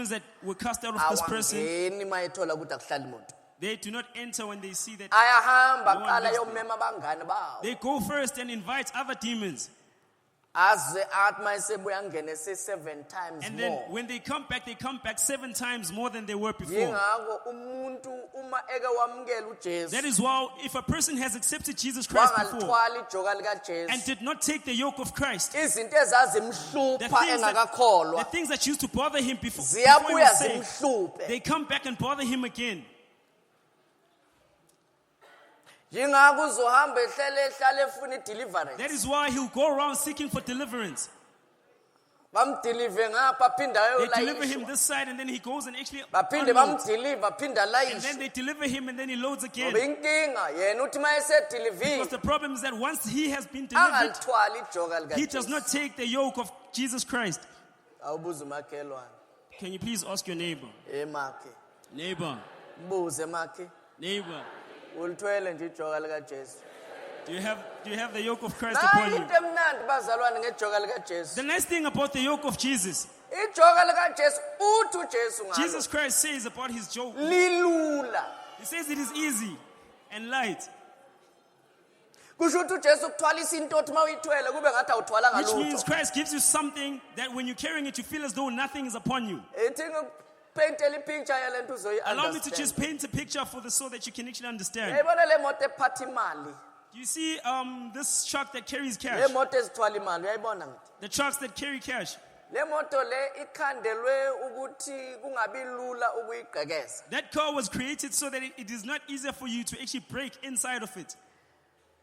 demons that were cast out of this person, awangeni mayethola ukuthi akuhlali muntu. they do not enter when they see that. Ayahamba No one qala lives yomema abangani bawo. They go first and invite other demons. Aze athi mayesebuya angene 7 times And then more. when they come back 7 times more than they were before. Yingakho umuntu uma eke wamukela uJesu That is why if a person has accepted Jesus Christ before wangalithwala ijoka lika and Jesu, did not take the yoke of Christ, izinto the ezazimhlupha things that engakakholwa used to bother him before he was ziyabuya saved, zimhluphe. they come back and bother him again. Yingakho uzohamba ehlale efuna ideliverance. That is why he'll go around seeking for deliverance. Bamdeliver ngapha phinda They deliver him ayolayishwa. this side and then he goes and actually Baphinde unloads. bamdeliver phinda And then alayishwe. they deliver him and then he loads Ngoba again. inkinga yena uthi Because mayesedeliver the problem is that once he has been delivered, angalithwali ijoka lika he does Jesu. not take the yoke of Jesus Christ. Awubuza umakhelwane. Can you please ask your neighbor? Emakhe. Neighbor, Mbuze emakhe. neighbor, Ulithwele nje ijoka lika Jesu. do you have the yoke of Christ Nayi upon you? into emnandi bazalwane ngejoka lika Jesu. The nice thing about the yoke of Jesus, Ijoka lika Jesu uthi uJesu ngalo. Jesus Christ says about his yoke, Lilula. he says it is easy and light, Kusho ukuthi uJesu ukuthwalisa into othi mawuyithwele kube ngathi awuthwalanga which means lutho. Christ gives you something that when you're carrying it, you feel as though nothing is upon you. Ethi ngikupaintele ipicture yale nto uzoyi Allow me to understand. just paint a picture for so that you can actually understand. Yayibona le moto ephatha imali. You see this truck that carries Le cash, moto ezithwala imali uyayibona ngithi. the trucks that carry cash, Le moto le ikhandelwe ukuthi kungabi lula ukuyigqekeza. that car was created so that it is not easier for you to actually break inside of it.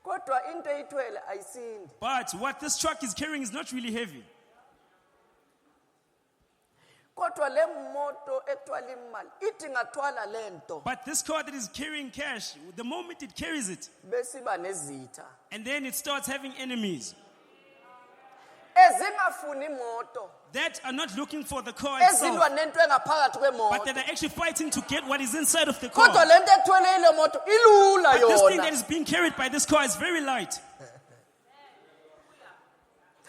Kodwa into eyithwele ayisindi. But what this truck is carrying is not really heavy. Kodwa le moto ethwala imali ithi ngathwala lento But this car that is carrying cash, the moment it carries it, besiba nezitha. and then it starts having enemies Ezingafuni imoto. that are not looking for the car itself, Ezilwa nento engaphakathi but kwemoto. that are actually fighting to get what is inside of the Kodwa car. lento ethwele ile moto ilula But this thing that yona. is being carried by this car is very light.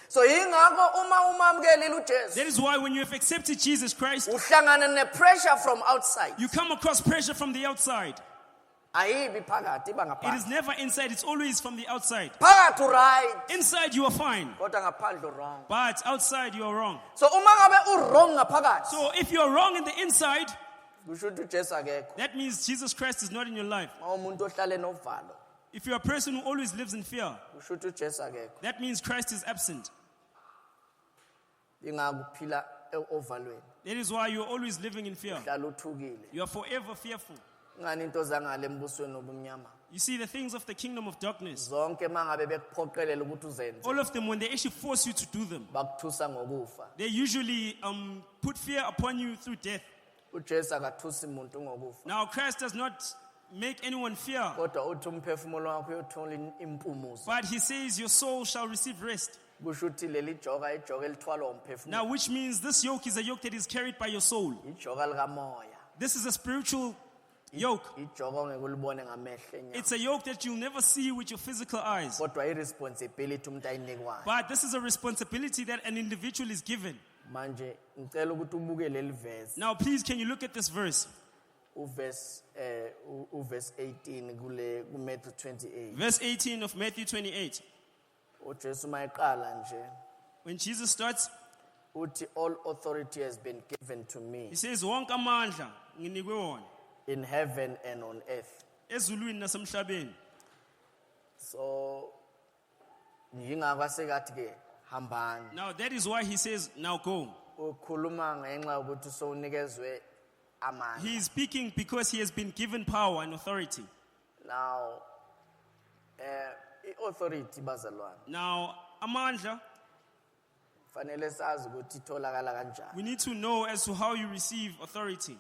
So yingakho uma umamkelile uJesu That is why when you have accepted Jesus Christ, uhlangana nepressure from outside. you come across pressure from the outside. Ayibi phakathi iba It is ngaphandle. never inside, it's always from the outside. Phakathi right Inside you are fine, kodwa ngaphandle wrong. but outside you are wrong. So uma ngabe u-wrong ngaphakathi So if you are wrong in the inside, kusho ukuthi uJesu akekho. that means Jesus Christ is not in your life. Mawumuntu ohlale novalo If you're a person who always lives in fear, kusho ukuthi uJesu akekho. that means Christ is absent. Ingakuphila ovalweni. That is why you're always living in fear. Hlala uthukile. You are forever fearful. Ngani into zangale embusweni obumnyama. You see, the things of the kingdom of darkness, Zonke mangabe bekuphoqelela ukuthi uzenze all of them, when they actually force you to do them, bakuthusa ngokufa. they usually put fear upon you through death. uJesu akathusi umuntu ngokufa. Now, Christ does not make anyone fear, Kodwa uthi umphefumulo wakho uyothola impumuzo. but he says your soul shall receive rest. Kusho ukuthi leli ijoka elithwalwa umphefumulo. Now, which means this yoke is a yoke that is carried by your soul. Ijoka likamoya. This is a spiritual yoke. Ijoka ongeke ulibone ngamehlo enyama. It's a yoke that you'll never see with your physical eyes. Kodwa irresponsibility umuntu ayinikwayo. But this is a responsibility that an individual is given. Manje ngicela ukuthi ubuke leli verse. Now, please, can you look at this verse? Uverse 18 kule kuMatthew 28. Verse 18 of Matthew 28. uJesu mayeqala nje When Jesus starts, uthi all authority has been given to me he says, "Wonke amandla nginikwe wona in heaven and on earth. ezulwini nasemhlabeni." So yingakho asekathi ke hambani. Now, that is why he says, "Now go." Ukhuluma ngenxa ukuthi sowunikezwe amandla. He is speaking because he has been given power and authority. Now i-authority bazalwane Now, amandla, fanele sazi ukuthi itholakala kanjani. we need to know as to how you receive authority.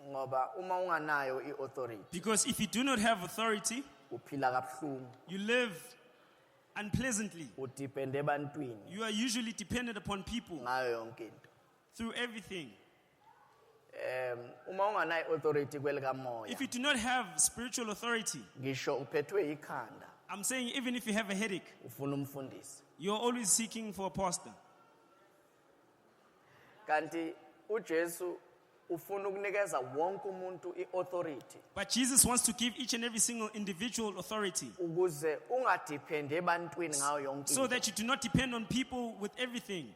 Ngoba uma unganayo i-authority Because if you do not have authority, uphila kabuhlungu, you live unpleasantly. udepende ebantwini You are usually dependent upon people ngayo yonke into. through everything. Uma unganayo i-authority kwelikamoya If you do not have spiritual authority, ngisho uphethwe ikhanda I'm saying even if you have a headache, ufuna umfundisi. you're always seeking for a pastor. kanti uJesu ufuna ukunikeza wonke umuntu iauthority But Jesus wants to give each and every single individual authority ukuze ungadepende ebantwini ngayo yonke so into. that you do not depend on people with everything.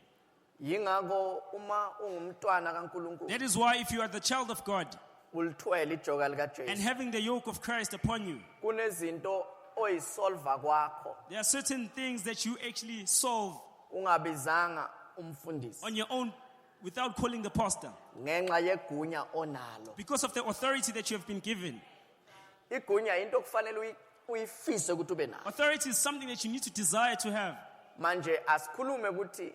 Yingakho uma ungumntwana kaNkulunkulu That is why if you are the child of God ulithwele ijoka and likaJesu having the yoke of Christ upon you, kunezinto oyisolva kwakho there are certain things that you actually solve ungabizanga umfundisi on your own without calling the pastor ngenxa yegunya onalo. because of the authority that you have been given. Igunya into okufanele uyifise ukuthi ube nayo. Authority is something that you need to desire to have. Manje asikhulume ukuthi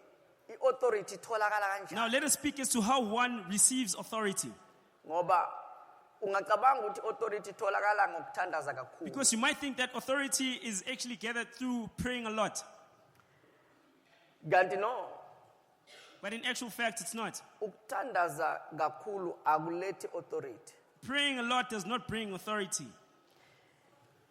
iauthority itholakala Now kanjani let us speak as to how one receives authority. ngoba ungacabanga ukuthi authority itholakala ngokuthandaza kakhulu. Because you might think that authority is actually gathered through praying a lot. Kanti no, But in actual fact, it's not. ukuthandaza kakhulu akulethi authority. Praying a lot does not bring authority.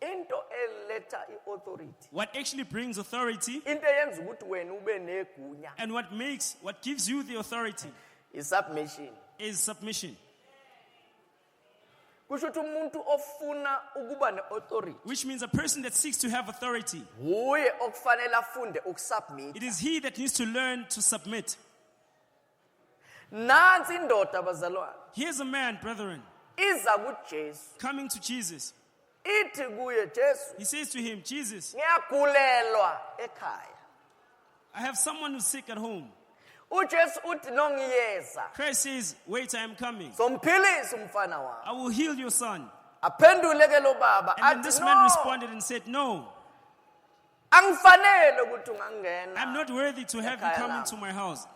Into eletha iauthority, What actually brings authority into eyenza ukuthi wena ube negunya, and what gives you the authority isubmission. is submission. Kusho ukuthi umuntu ofuna ukuba neauthority Which means a person that seeks to have authority, uye okufanele afunde ukusubmit. it is he that needs to learn to submit. Nansi indoda bazalwane Here's a man, brethren, iza kuJesu coming to Jesus. ithi kuye Jesu, He says to him, Jesus, ngiyagulelwa ekhaya. I have someone who's sick at home. uJesu uthi nongiyeza Christ says, wait, I am coming. somphilisa umfana wami. I will heal your son. Aphendule ke lo baba And then athi this man no, responded and said, no, angifanele ukuthi I'm ungangena. not worthy to have you come into my house.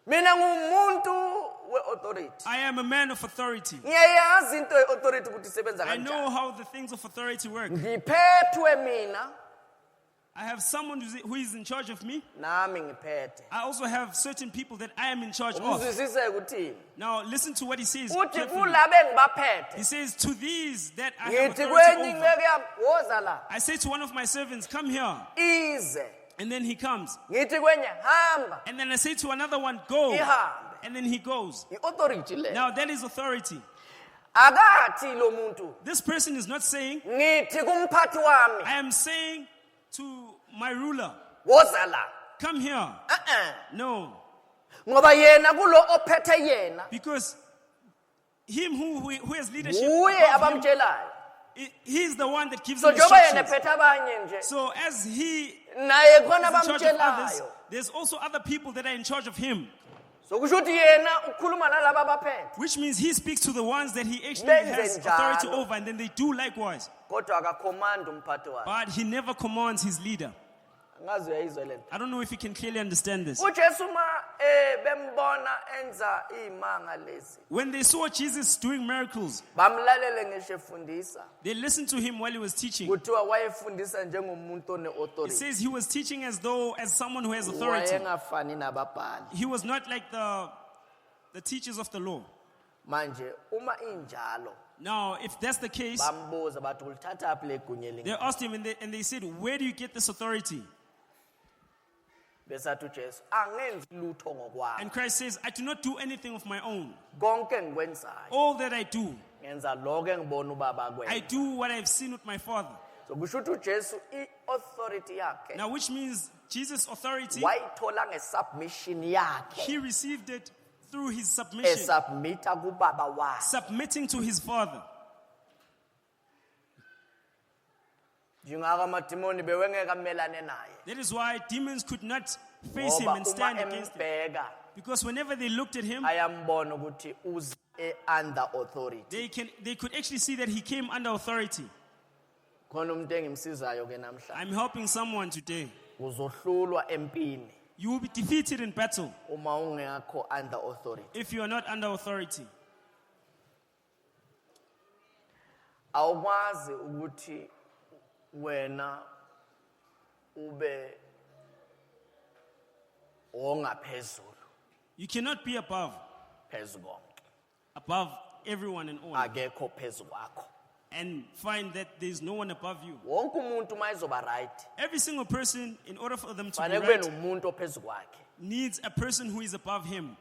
Mina ngumuntu we-authority. I am a man of authority. Ngiyayazi into ye-authority ukuthi isebenza I know kanjani. how the things of authority work. Ngiphethwe mina, I have someone who is in charge of me. nami ngiphethe. I also have certain people that I am in charge of. Umzwisise ukuthini? Now listen to what he says. Uthi carefully. kulabe ngibaphethe. He says, to these that I have Ngithi authority kwenye over. inceku yami, woza la. I say to one of my servants, come here. Ize. And then he comes. Ngithi kwenye hamba. And then I say to another one, go. Ihambe. And then he goes. I-authority le. Now that is authority. Akathi lo muntu. This person is not saying, Ngithi kumphathi wami, I am saying to my ruler, woza la. come here. No. Ngoba yena kulo ophethe yena, Because him who has leadership, uye above him, abamtshelayo. he is the one that gives So him njengoba yena instructions. ephethe abanye nje, So as he is naye khona in charge of others, abamtshelayo. there's also other people that are in charge of him. So kusho ukuthi yena ukhuluma nalabo abaphethe. Which means he speaks to the ones that he actually Benze has authority njalo. over, and then they do likewise. Kodwa akacommand umphathi wakhe. But he never commands his leader. Angazi uyayizwa lento. I don't know if you can clearly understand this. uJesu ma bembona enza imanga lezi, When they saw Jesus doing miracles, bamlalele ngisho efundisa. they listened to him while he was teaching. Kuthiwa wayefundisa njengomuntu It one-authority. says he was teaching as someone who has authority. Wayengafani nababhali. He was not like the teachers of the law. Manje uma injalo, Now, if that's the case, bambuza bathi ulithatha aphi legunya they leli? asked him and they said, where do you get this authority? Besathi uJesu, angenzi lutho ngokwami. And Christ says, I do not do anything of my own. Konke ngikwenzayo All that I do, ngenza lokho engibona ubaba I akwenza. do what I've seen with my Father. So kusho ukuthi uJesu i-authority yakhe Now, which means Jesus' authority, wayithola ngesubmission yakhe, he received it through his submission, esubmita kubaba wakhe. submitting to his Father. Njengako amadimoni bewengeka amelane naye. That is why demons could not face him Ngoba and uma stand against him. embheka Because whenever they looked at him, ayambona ukuthi uze under authority. they could actually see that he came under authority. Khona umuntu engimsizayo ke namhlanje. I'm helping someone today. Uzohlulwa empini You will be defeated in battle uma ungekho under authority. if you are not under authority. Awukwazi ukuthi wena ube ongaphezulu You cannot be above everyone and all, akekho phezu kwakho. and find that there's no one above you. Wonke umuntu mayizoba right, Every single person, in order for them to be fanele kube right, nomuntu ophezu kwakhe. needs a person who is above him.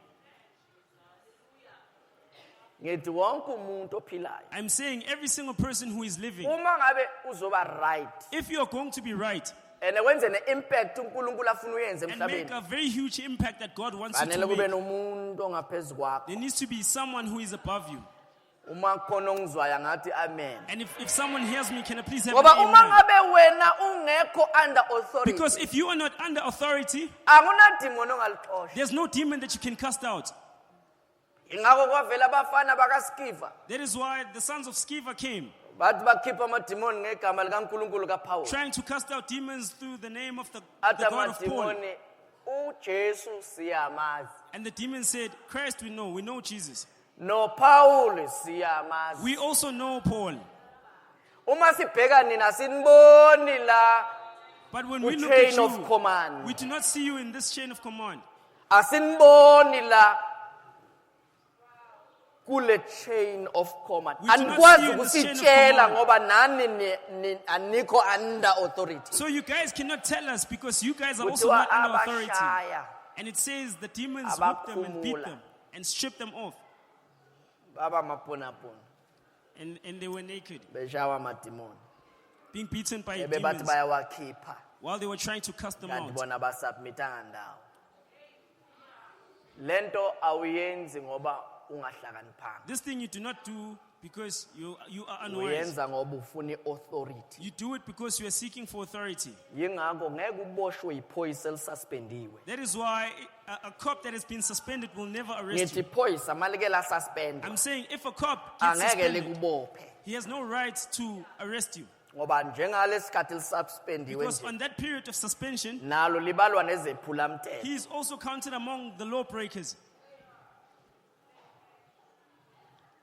ngithi wonke umuntu ophilayo I'm saying every single person who is living. uma ngabe uzoba right If you're going to be right and wenze ne-impact uNkulunkulu afuna uyenze and make emhlabeni a very huge impact that God wants you fanele to kube make, nomuntu ongaphezu kwakho there needs to be someone who is above you. uma khona ongizwayo ngathi amen And if someone hears me, can I please have ngoba an uma amen? ngabe wena ungekho under authority Because if you are not under authority, akunadimoni ongalixosha there's no demon that you can cast out. ingakho kwavela abafana bakaSkiva That is why the sons of Sceva came, bathi bakhipha amadimoni ngegama likaNkulunkulu kaPawulu trying to cast out demons through the name of the athi God of Paul. amadimoni uJesu siyamazi And the demon said, Christ we know Jesus. noPawulu siyamazi We also know Paul. uma sibheka nina siniboni la But when we look at chain of you, command we do not see you in this chain of command. asiniboni la kule chain of command We do not anikwazi see you in this chain of ukusitshela command. ngoba nani aniko under authority So you guys cannot tell us because you guys are also kuthiwa not under authority. abashaya And it says the demons whip them and beat Abakhumula. them and strip them off. baba maponapona And they were naked, beshawa amadimoni being beaten by bebathi demons bayawakhipha while they were trying to cast them kanti out. bona basubmitanga ndawo lento awuyenzi ngoba ungahlakaniphanga This thing you do not do because you are unwise. uyenza ngoba ufuna authority You do it because you are seeking for authority. yingakho ngeke uboshwe iphoyisa elisuspendiwe That is why a cop that has been suspended will never arrest ngithi you. iphoyisa malike la suspend I'm saying if a cop gets angeke suspended, likubophe he has no right to arrest you. ngoba njengalesikhathi lisuspendiwe Because nje on that period of suspension, nalo libalwa nezephulamthetho he is also counted among the lawbreakers.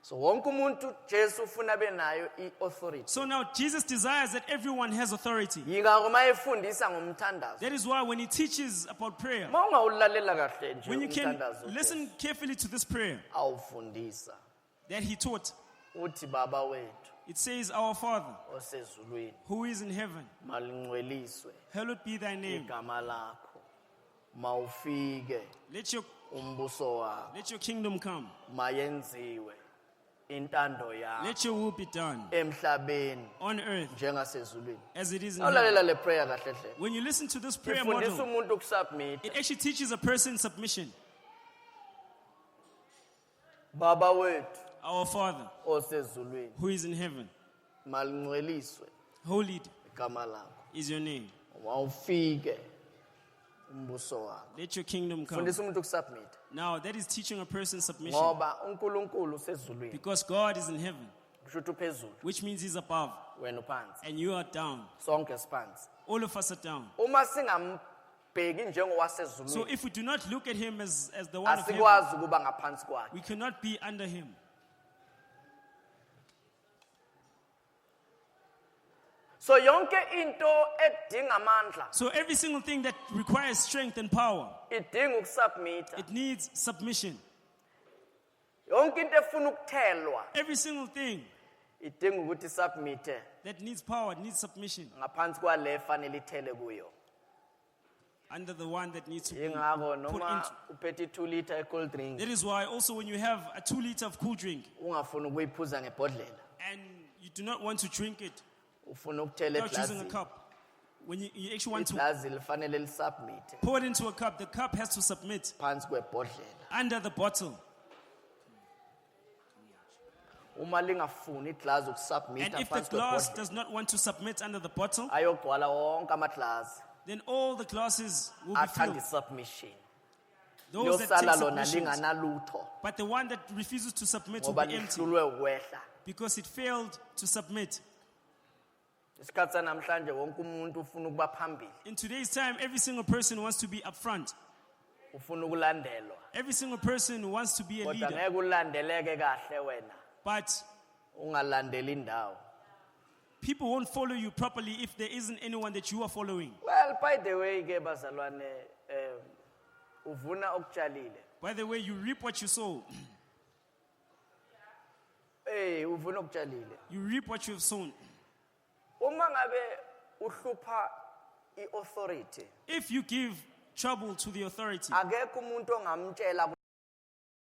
so wonke umuntu Jesu ufuna benayo iauthority So now Jesus desires that everyone has authority. yingakho mayefundisa ngomthandazo That is why when he teaches about prayer, mawungawulalela kahle nje when you can umthandazo listen carefully to this prayer awufundisa that he taught, uthi baba wethu it says, Our Father, osezulwini who is in heaven, malingcweliswe hallowed be thy name. igama lakho mawufike umbuso wakho Let your kingdom come. mayenziwe intando yakho Let your will be done emhlabeni on earth njengasezulwini as it is in heaven. awulalela le prayer kahle hle When you listen to this prayer ifundisa model, umuntu ukusubmit it actually teaches a person submission. baba wethu Our Father, osezulwini who is in heaven, malingcweliswe holy igama lakho is your name. mawufike umbuso wakho Let your kingdom come. fundisa umuntu ukusubmit Now, that is teaching a person submission ngoba uNkulunkulu usezulwini because God is in heaven, kusho ukuthi uphezulu which means he's above wena uphansi and you are down. sonke siphansi All of us are down. uma singambheki So njengowasezulwini if we do not look at him as the one of heaven, asikwazi ukuba ngaphansi kwakhe we cannot be under him. so yonke into edinga amandla So every single thing that requires strength and power, idinga ukusubmita it needs submission. yonke into efuna ukuthelwa Every single thing idinga ukuthi submite that needs power, it needs submission ngaphansi kwale fanele ithele kuyo under the one that needs to be yingakho put noma into. uphethe 2 liter cold drink That is why also when you have a 2 liter of cool drink ungafuni ukuyiphuza ngebhodlela and you do not want to drink it ufuna ukuthela without using a eglasini cup, when you actually want to iglazi lifanele lisubmite pour it into a cup has to submit phansi kwebhodlela under the bottle. uma lingafuni iglazi And ukusubmita if the phansi glass kwebhodlela does not want to submit under the bottle, ayogcwala wonke amaglasi then all the glasses will be athanda filled. isubmission Those that liyosala take lona submissions. linganalutho But the one that refuses to submit will ngoba be empty lihlulwe ukwehla because it failed to submit. isikhathi sanamhlanje wonke umuntu ufuna ukuba phambili In today's time, every single person wants to be up front. ufuna ukulandelwa Every single person wants to be a kodwa leader. ngeke ulandeleke kahle wena But ungalandeli indawo people won't follow you properly if there isn't anyone that you are following. well by the way ke bazalwane uvuna okutshalile By the way, you reap what you sow. uvuna okutshalile You reap what you have sown. uma ngabe uhlupha iauthority If you give trouble to the authority. akekho umuntu ongamtshela